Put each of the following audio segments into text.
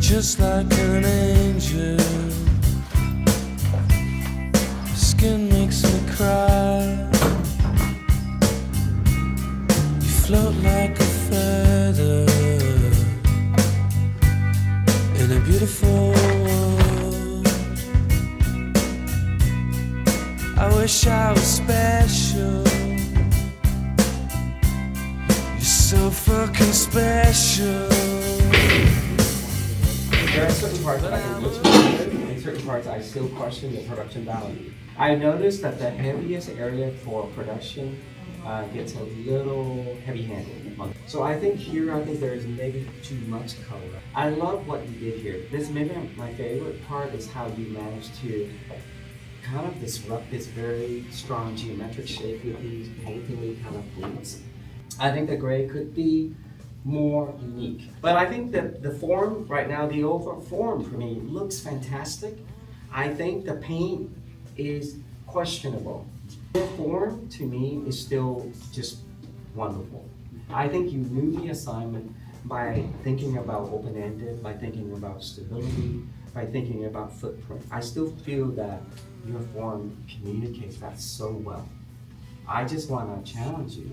just like an angel. Skin makes me cry. You float like a feather in a beautiful world. I wish I was special. You're so fucking special. There are certain parts I can look good, and certain parts I still question the production value. I noticed that the heaviest area for production gets a little heavy-handed. So I think here, there is maybe too much color. I love what you did here. This maybe my favorite part is how you managed to kind of disrupt this very strong geometric shape with these painterly kind of pleats. I think the gray could be more unique. But I think that the form right now, the overall form for me looks fantastic. I think the paint is questionable. The form to me is still just wonderful. I think you knew the assignment by thinking about open-ended, by thinking about stability, by thinking about footprint. I still feel that your form communicates that so well. I just want to challenge you,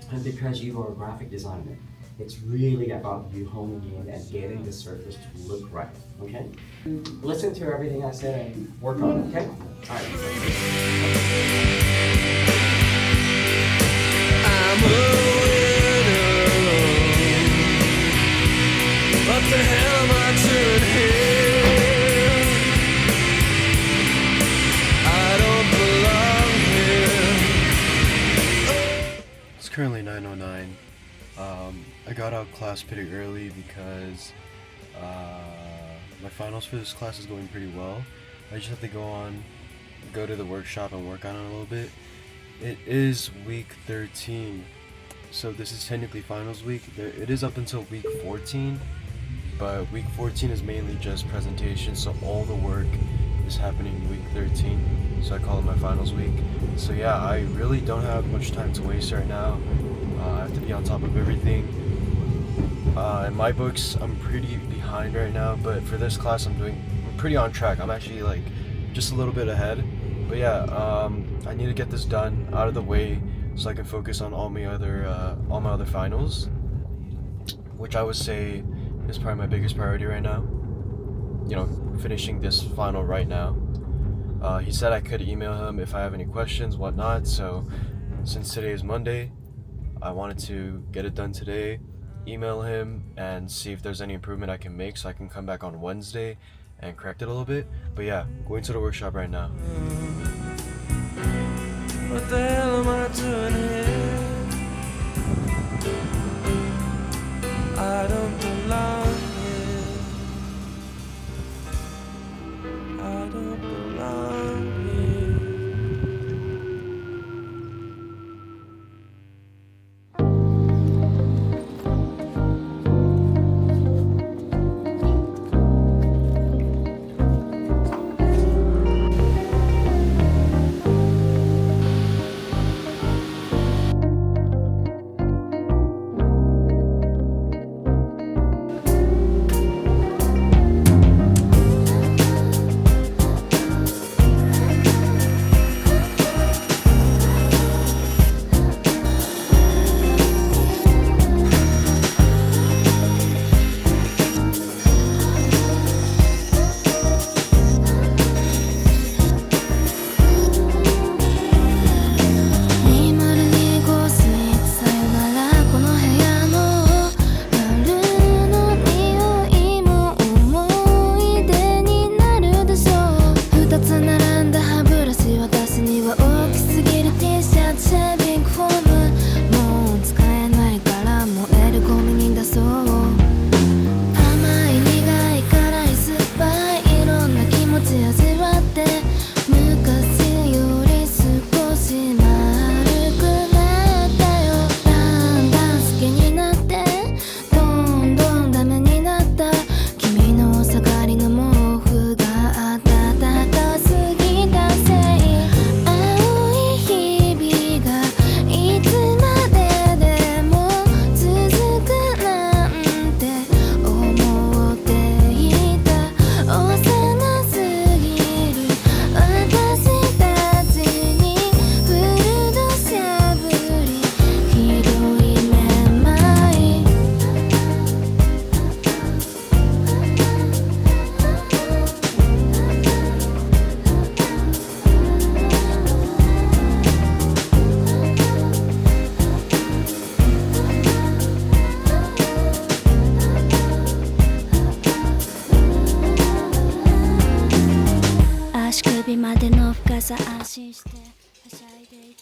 and because you are a graphic designer, it's really about you honing in and getting the surface to look right, okay? Listen to everything I said and work on it, okay? All right. I'm a winner. What the hell am I doing here? I don't belong here. It's currently 9:09. I got out of class pretty early because my finals for this class is going pretty well. I just have to go to the workshop and work on it a little bit. It is week 13, so this is technically finals week. It is up until week 14, but week 14 is mainly just presentation, so all the work is happening in week 13, so I call it my finals week. So yeah, I really don't have much time to waste right now. I have to be on top of everything. In my books, I'm pretty behind right now, but for this class, I'm pretty on track. I'm actually like just a little bit ahead. But yeah, I need to get this done out of the way so I can focus on all my other finals, which I would say is probably my biggest priority right now. You know, finishing this final right now. He said I could email him if I have any questions, whatnot. So since today is Monday, I wanted to get it done today, email him, and see if there's any improvement I can make so I can come back on Wednesday and correct it a little bit. But yeah, going to the workshop right now. What the hell am I doing here? I don't belong here. I don't belong here.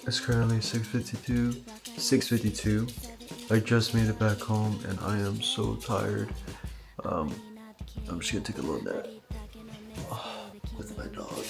It's currently 6:52. I just made it back home and I am so tired. I'm just gonna take a little nap with my dog.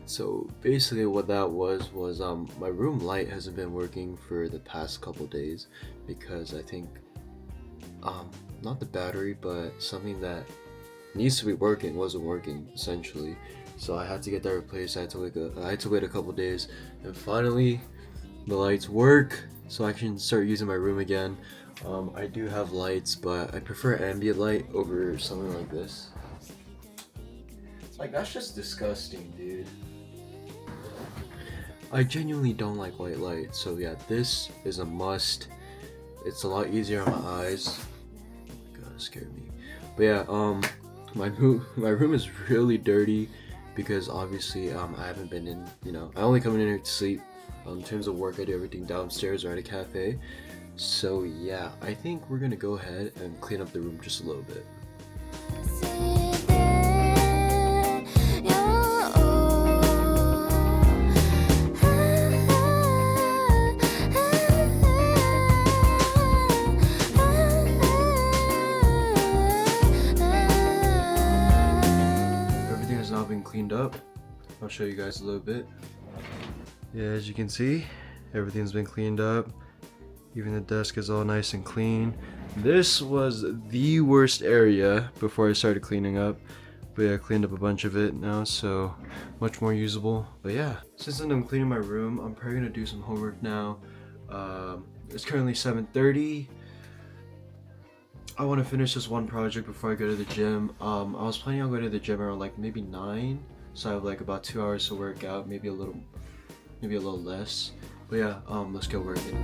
So basically what that was my room light hasn't been working for the past couple days because I think not the battery but something that needs to be working wasn't working essentially, so I had to get that replaced. I had to wait a couple days and finally the lights work so I can start using my room again. I do have lights but I prefer ambient light over something like this. Like, that's just disgusting, dude. I genuinely don't like white light, so yeah, this is a must. It's a lot easier on my eyes. God, it scared me. But yeah, my room is really dirty because obviously I haven't been in, I only come in here to sleep. In terms of work, I do everything downstairs or at a cafe. So yeah, I think we're gonna go ahead and clean up the room just a little bit. Cleaned up. I'll show you guys a little bit. Yeah, as you can see, everything's been cleaned up. Even the desk is all nice and clean. This was the worst area before I started cleaning up, but yeah, I cleaned up a bunch of it now, so much more usable. But yeah, since I'm done cleaning my room, I'm probably gonna do some homework now. It's currently 7:30. I want to finish this one project before I go to the gym. I was planning on going to the gym around like maybe 9, so I have like about 2 hours to work out, maybe a little less. But yeah, let's get working.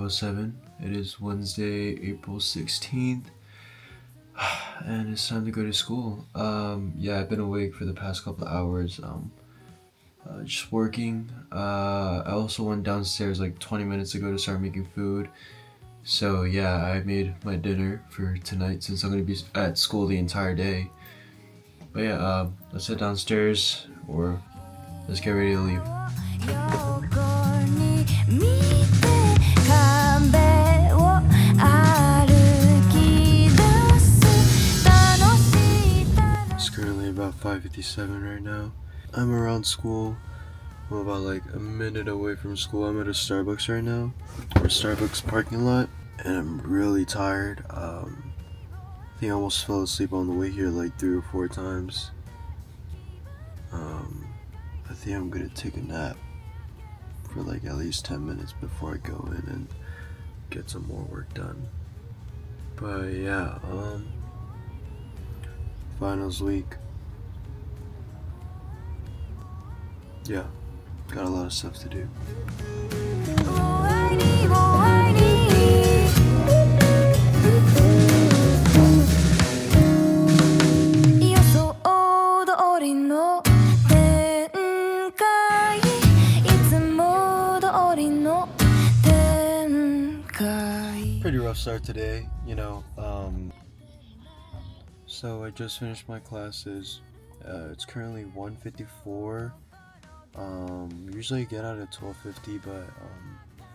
5:07. It is Wednesday, April 16th, and it's time to go to school. Yeah, I've been awake for the past couple of hours, just working. I also went downstairs like 20 minutes ago to start making food. So yeah, I made my dinner for tonight since I'm gonna be at school the entire day. But yeah, let's head downstairs or let's get ready to leave. It's currently about 5:57 right now. I'm around school. I'm about like a minute away from school. I'm at a Starbucks right now, or Starbucks parking lot, and I'm really tired. I think I almost fell asleep on the way here like 3 or 4 times. I think I'm gonna take a nap for like at least 10 minutes before I go in and get some more work done. But yeah, finals week. Yeah, got a lot of stuff to do. Pretty rough start today, you know. So I just finished my classes. It's currently 1:54. Usually I get out at 12:50, but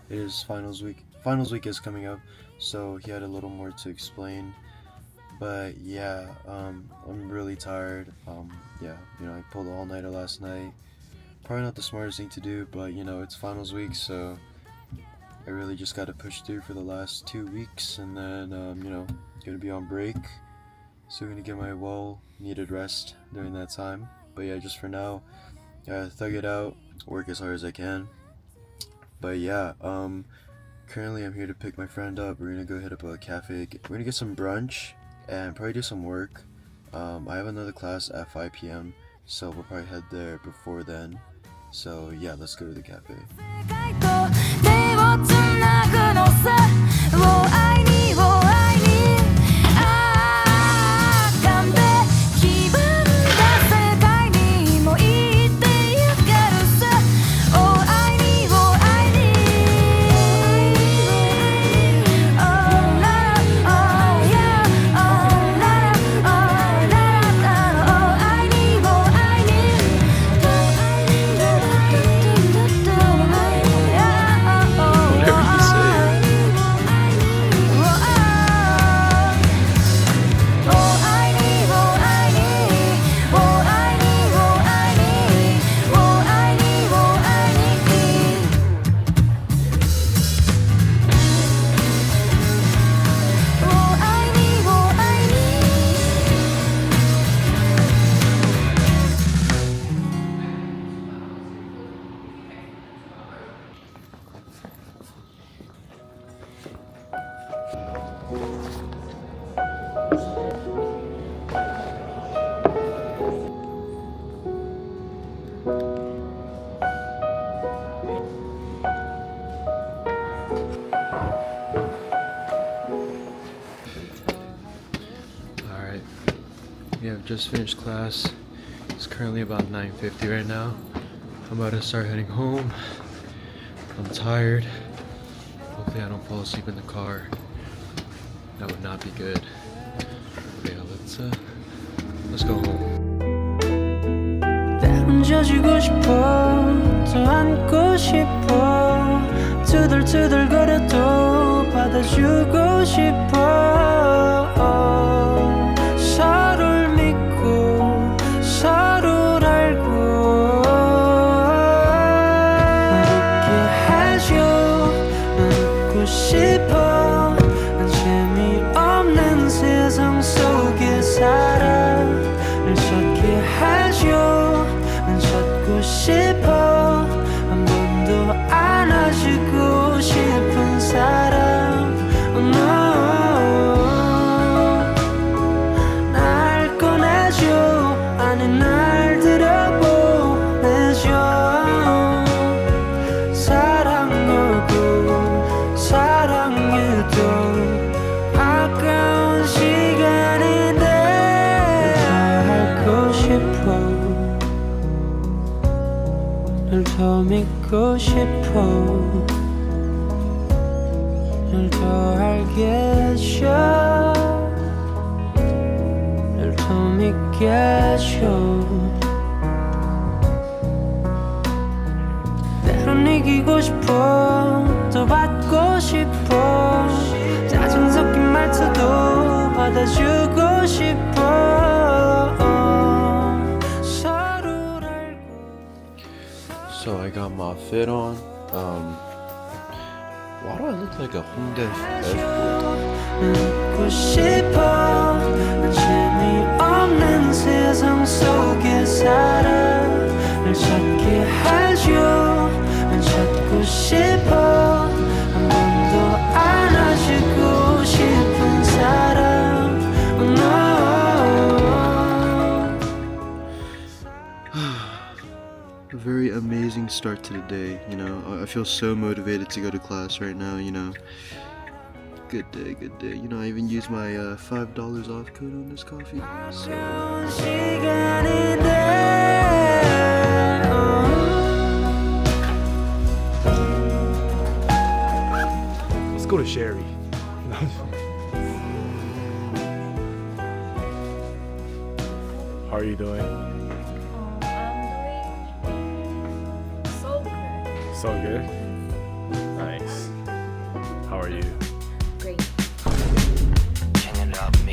it is finals week. Finals week is coming up, so he had a little more to explain. But yeah, I'm really tired. Yeah, you know, I pulled an all-nighter last night. Probably not the smartest thing to do, but you know, it's finals week, so I really just got to push through for the last 2 weeks, and then you know, gonna be on break, so gonna get my well-needed rest during that time. But yeah, just for now, thug it out, work as hard as I can. But yeah, currently I'm here to pick my friend up. We're gonna go hit up a cafe. We're gonna get some brunch and probably do some work. I have another class at 5 p.m, so we'll probably head there before then. So yeah, let's go to the cafe. Yeah, I've just finished class. It's currently about 9:50 right now. I'm about to start heading home. I'm tired. Hopefully I don't fall asleep in the car. That would not be good. But yeah, let's go home. 얹어주고 싶어 또 안고 싶어 투덜투덜거려도 받아주고 싶어 서로를 믿고 서로를 알고 웃게 해줘 난 웃고 싶어 난 재미없는 세상 속에 살아 날 찾게 해줘 난 찾고 싶어 한 번도 안아주고 싶은 사람 oh no 날 꺼내줘 아니 날 들여보내줘 사랑 걸고 사랑 유도 아까운 시간인데 더 알고 싶어 널 더 믿고 싶어 널 더 알게 해줘 널 더 믿게 해줘 때론 이기고 싶어 또 받고 싶어 짜증 섞인 말투도 받아주고 싶어 서로를 알고 So I got my fit on. Why do I look like a Honda F-boy? 묻고 싶어 재미없는 세상 속에 살아 널 찾게 해줘 난 찾고 싶어 한 번도 안아주고 싶은 사람 oh, no. A very amazing start to the day, you know. I feel so motivated to go to class right now, you know. Good day, good day. You know, I even used my $5 off code on this coffee. So. Let's go to Sherry. How are you doing? I'm doing so good. So good. Nice. How are you? Great. Can you love me?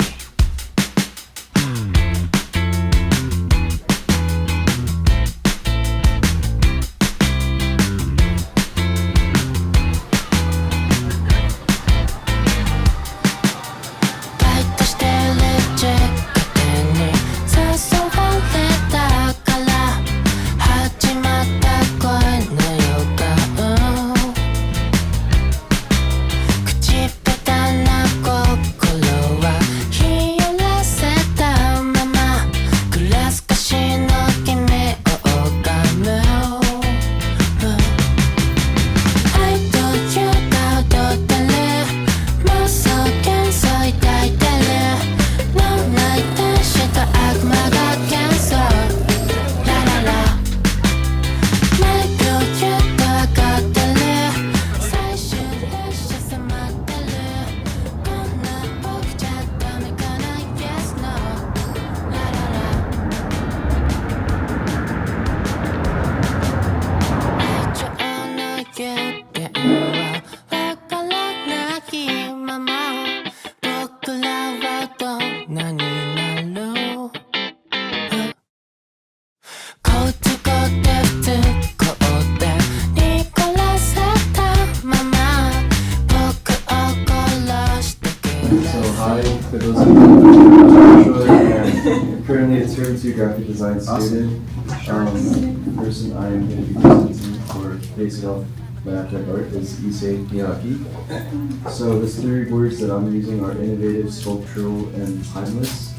For those of you who are I'm currently a Tier 2 graphic design student. The person I am going to be presenting for basic health my abstract art is Issei Miyake. So the three words that I'm using are innovative, sculptural, and timeless.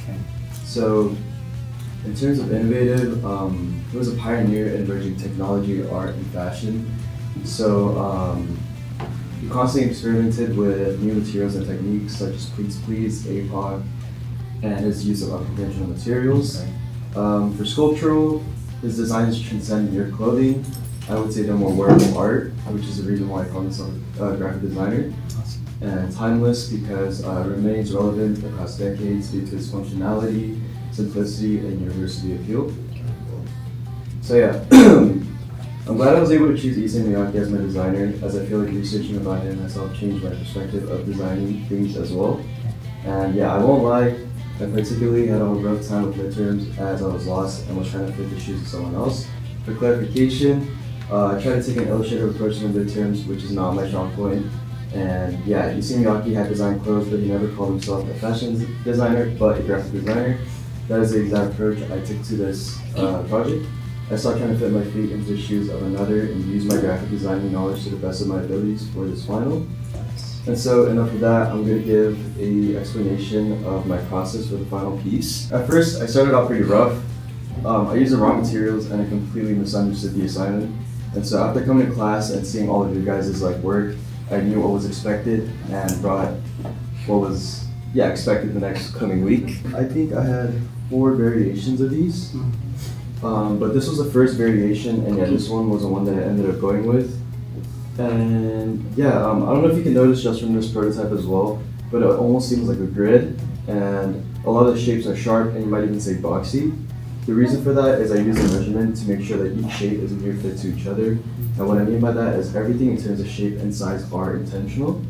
So in terms of innovative, he was a pioneer in emerging technology, art, and fashion. So he constantly experimented with new materials and techniques such as pleats, APOC, and his use of unconventional materials. For sculptural, his designs transcend mere clothing. I would say they're more wearable art, which is the reason why I call myself a graphic designer. And timeless because it remains relevant across decades due to its functionality, simplicity, and universally appeal. So yeah, I'm glad I was able to choose Issei Miyake as my designer, as I feel like researching about him has helped change my perspective of designing things as well. And yeah, I won't lie, I particularly had a rough time with midterms as I was lost and was trying to fit the shoes of someone else. For clarification, I tried to take an illustrative approach to midterms, which is not my strong point. And yeah, Issei Miyake had designed clothes, but he never called himself a fashion designer, but a graphic designer. That is the exact approach I took to this project. I started trying to fit my feet into the shoes of another and use my graphic designing knowledge to the best of my abilities for this final. And so enough of that, I'm going to give an explanation of my process for the final piece. At first, I started out pretty rough. I used the wrong materials and I completely misunderstood the assignment. And so after coming to class and seeing all of your guys' work, I knew what was expected and brought what was expected the next coming week. I think I had 4 variations of these, but this was the first variation, and this one was the one that I ended up going with. And I don't know if you can notice just from this prototype as well, but it almost seems like a grid, and a lot of the shapes are sharp, and you might even say boxy. The reason for that is I use a measurement to make sure that each shape is a near fit to each other. And what I mean by that is everything in terms of shape and size are intentional.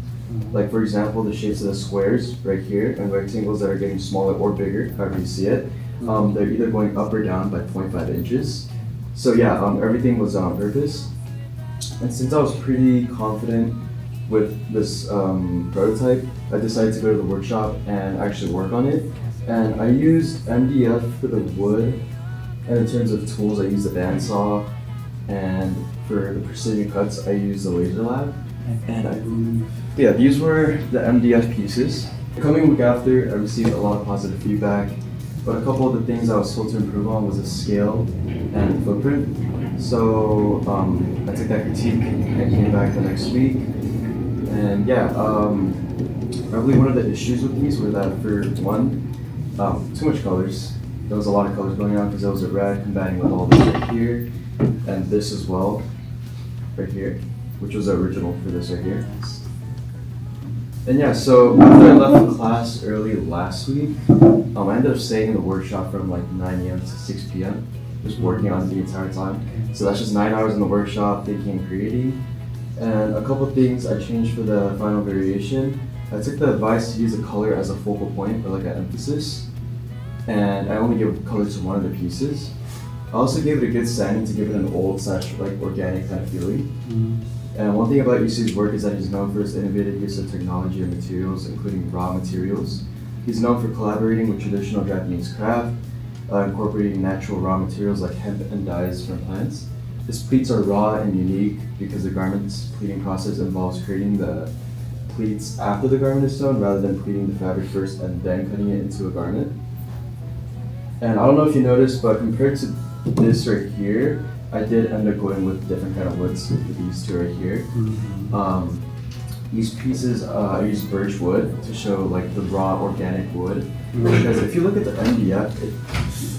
Like for example, the shapes of the squares right here and rectangles that are getting smaller or bigger, however you see it, they're either going up or down by 0.5 inches. So everything was on purpose. And since I was pretty confident with this prototype, I decided to go to the workshop and actually work on it. And I used MDF for the wood, and in terms of tools, I used a bandsaw, and for the precision cuts, I used the laser lab. And I believe, these were the MDF pieces. The coming week after, I received a lot of positive feedback, but a couple of the things I was told to improve on was the scale and footprint. So I took that critique and came back the next week. And probably one of the issues with these were that for one, too much colors. There was a lot of colors going on because there was a red combating with all this right here, and this as well, right here, which was the original for this right here. And so after I left the class early last week, I ended up staying in the workshop from like 9 a.m. to 6 p.m. just working on it the entire time. So that's just 9 hours in the workshop thinking and creating. And a couple of things I changed for the final variation. I took the advice to use a color as a focal point or like an emphasis, and I only gave color to one of the pieces. I also gave it a good sanding to give it an old / like organic kind of feeling. And one thing about Isu's work is that he's known for his innovative use of technology and materials, including raw materials. He's known for collaborating with traditional Japanese craft, incorporating natural raw materials like hemp and dyes from plants. His pleats are raw and unique because the garment's pleating process involves creating the pleats after the garment is sewn rather than pleating the fabric first and then cutting it into a garment. And I don't know if you noticed, but compared to this right here, I did end up going with different kind of woods with these two right here. These pieces, I used birch wood to show like the raw organic wood. Because if you look at the MDF,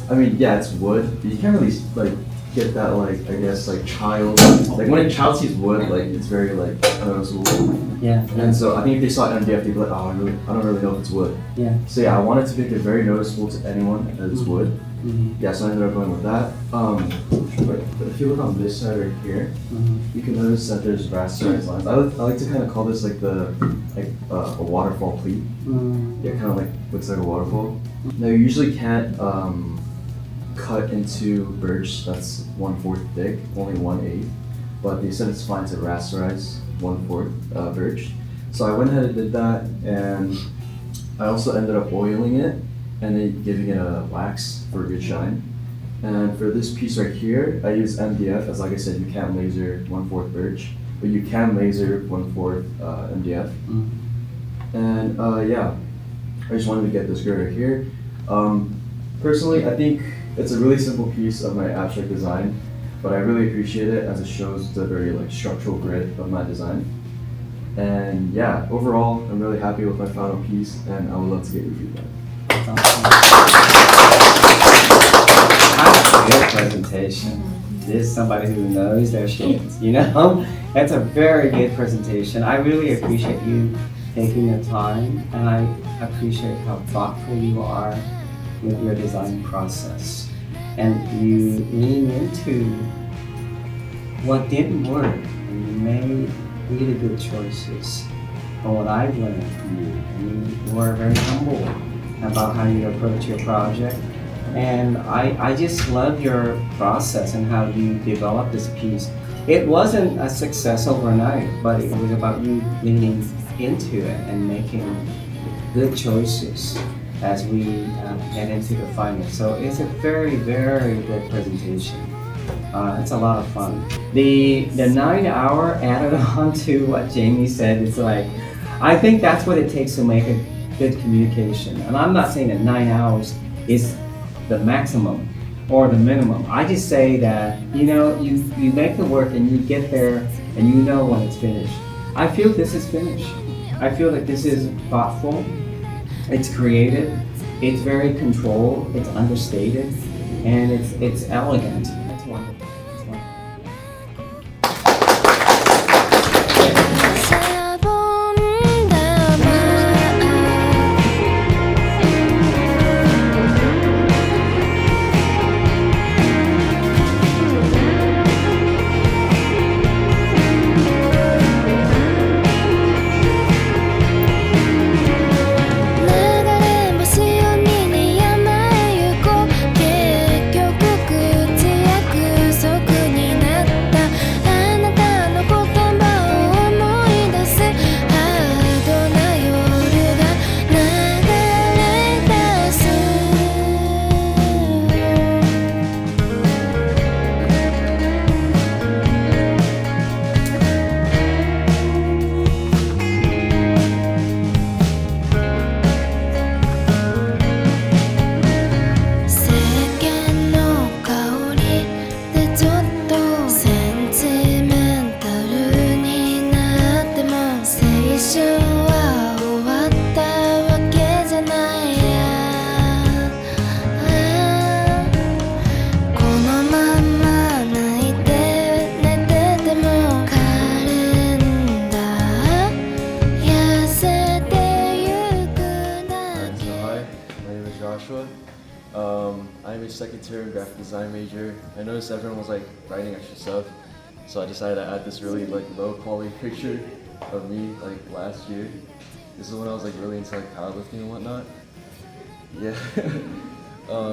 it's wood, but you can't really like get that like, I guess like child, like when a child sees wood, like it's very like unnoticeable. Yeah. And so I think if they saw MDF, they'd be like, oh, I don't really know if it's wood. Yeah. So I wanted to make it very noticeable to anyone that it's wood. So I ended up going with that. But if you look on this side right here, you can notice that there's rasterized lines. I like to kind of call this like a waterfall pleat. Kind of like looks like a waterfall. Now you usually can't cut into birch that's 1/4 thick, only 1/8. But they said it's fine to rasterize 1/4 birch. So I went ahead and did that, and I also ended up oiling it and then giving it a wax for a good shine. And for this piece right here, I use MDF, as like I said, you can't laser 1/4 birch, but you can laser 1/4 MDF. And I just wanted to get this grid right here. Personally, I think it's a really simple piece of my abstract design, but I really appreciate it as it shows the very like structural grid of my design. And overall, I'm really happy with my final piece, and I would love to get your feedback. That's a good presentation. This is somebody who knows their shapes, That's a very good presentation. I really appreciate you taking the time, and I appreciate how thoughtful you are with your design process. And you lean into what didn't work, and you made really good choices from what I've learned from you. And you were very humble about how you approach your project. And I just love your process and how you developed this piece. It wasn't a success overnight, but it was about you leaning into it and making good choices as we get into the final. So it's a very, very good presentation. It's a lot of fun. The 9 hour added on to what Jamie said, it's like, I think that's what it takes to make a good communication. And I'm not saying that 9 hours is the maximum or the minimum. I just say that, you make the work and you get there and you know when it's finished. I feel this is finished. I feel that this is thoughtful, it's creative, it's very controlled, it's understated, and it's elegant. That's wonderful. That's wonderful. I'm a second term graphic design major. I noticed everyone was like writing extra stuff, so I decided to add this really like low quality picture of me like last year. This is when I was like really into like powerlifting and whatnot. Yeah.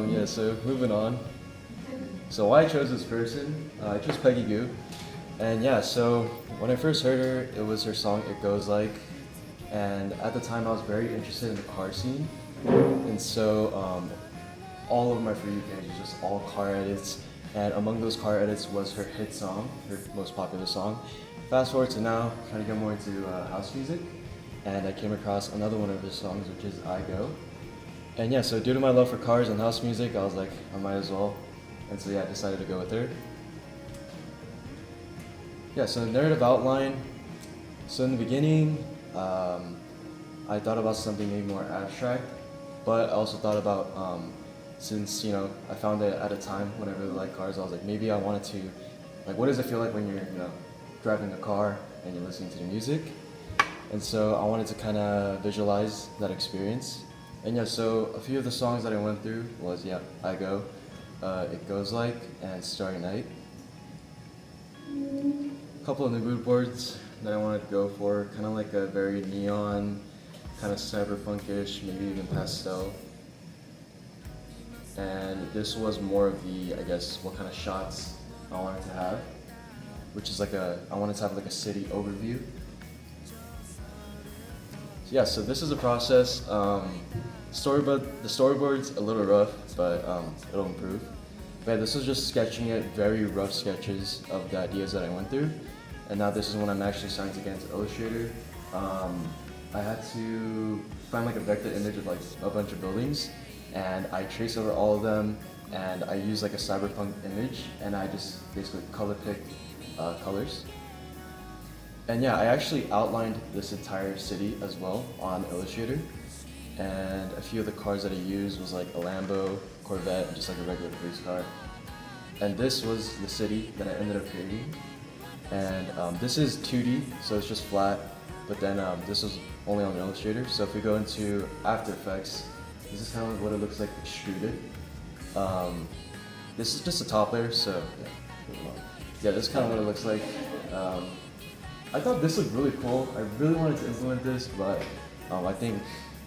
Yeah. So moving on. So why I chose this person? I chose Peggy Goo, and yeah. So when I first heard her, it was her song "It Goes Like," and at the time I was very interested in the car scene, and so all of my For You page is just all car edits, and among those car edits was her hit song, her most popular song. Fast forward to now, trying to get more into house music, and I came across another one of her songs, which is I Go. And yeah, so due to my love for cars and house music, I was like, I might as well. And so yeah, I decided to go with her. Yeah, so narrative outline. So in the beginning, I thought about something maybe more abstract, but I also thought about, since, you know, I found it at a time when I really liked cars, I was like, maybe I wanted to, like, what does it feel like when you're, you know, driving a car and you're listening to the music? And so I wanted to kind of visualize that experience. And yeah, so a few of the songs that I went through was, yeah, I Go, It Goes Like, and Starry Night. A couple of the mood boards that I wanted to go for, kind of like a very neon, kind of cyberpunkish, maybe even pastel. And this was more of the, I guess, what kind of shots I wanted to have, which is like I wanted to have like a city overview. So yeah, so this is the process. The storyboard's a little rough, but it'll improve. But yeah, this was just sketching it, very rough sketches of the ideas that I went through. And now this is when I'm actually starting to get into Illustrator. I had to find like a vector image of like a bunch of buildings, and I trace over all of them, and I use like a cyberpunk image, and I just basically color pick colors. And yeah, I actually outlined this entire city as well on Illustrator, and a few of the cars that I used was like a Lambo, Corvette, and just like a regular police car. And this was the city that I ended up creating. And this is 2D, so it's just flat, but then this was only on Illustrator. So if we go into After Effects, this is kind of what it looks like extruded. This is just a top layer, so yeah, this is kind of what it looks like. I thought this looked really cool. I really wanted to implement this, but I think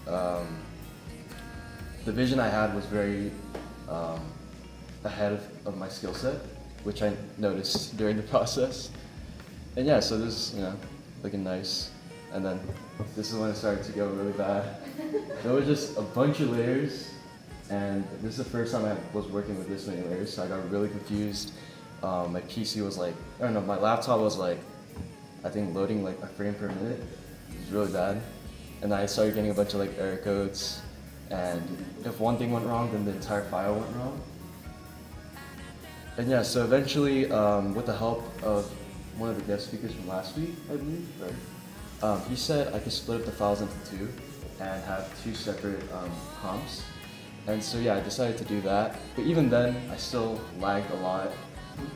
the vision I had was very ahead of my skill set, which I noticed during the process. And yeah, so this is, you know, looking nice. And then this is when it started to go really bad. There was just a bunch of layers, and this is the first time I was working with this many layers, so I got really confused. My PC was like, I don't know, my laptop was like, I think loading like a frame per minute. It was really bad. And I started getting a bunch of like error codes, and if one thing went wrong, then the entire file went wrong. And yeah, so eventually, with the help of one of the guest speakers from last week, I believe, right? He said I could split up the files into two and have two separate comps. And so yeah, I decided to do that. But even then, I still lagged a lot,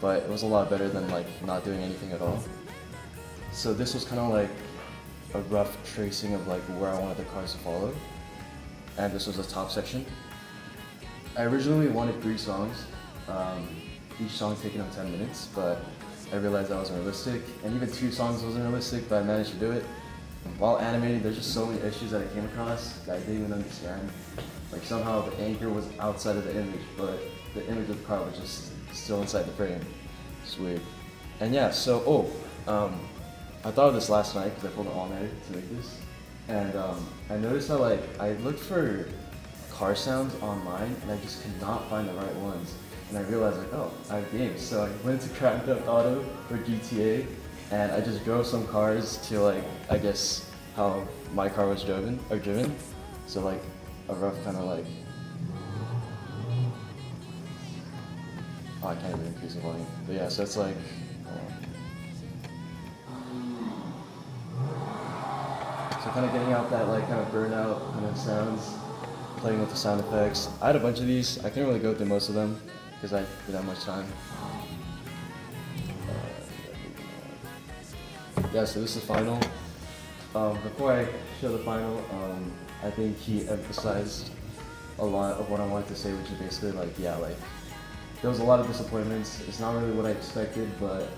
but it was a lot better than like not doing anything at all. So this was kind of like a rough tracing of like where I wanted the cars to follow. And this was the top section. I originally wanted 3 songs, each song taking up 10 minutes, but I realized that wasn't realistic. And even 2 songs wasn't realistic, but I managed to do it. While animating, there's just so many issues that I came across that I didn't even understand. Like somehow the anchor was outside of the image, but the image of the car was just still inside the frame. It's weird. And yeah, so, I thought of this last night because I pulled an all-nighter to make this. And I noticed that like, I looked for car sounds online and I just could not find the right ones. And I realized like, oh, I have games. So I went to Grand Theft Auto or GTA and I just drove some cars to like, I guess, how my car was driven. So like, a rough kind of like, oh, I can't even increase the volume. But yeah, so it's like, so kind of getting out that like kind of burnout kind of sounds, playing with the sound effects. I had a bunch of these. I couldn't really go through most of them because I didn't have much time. Yeah, so this is the final. Before I show the final, I think he emphasized a lot of what I wanted to say, which is basically like, yeah, like, there was a lot of disappointments. It's not really what I expected, but,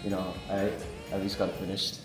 you know, I at least got it finished.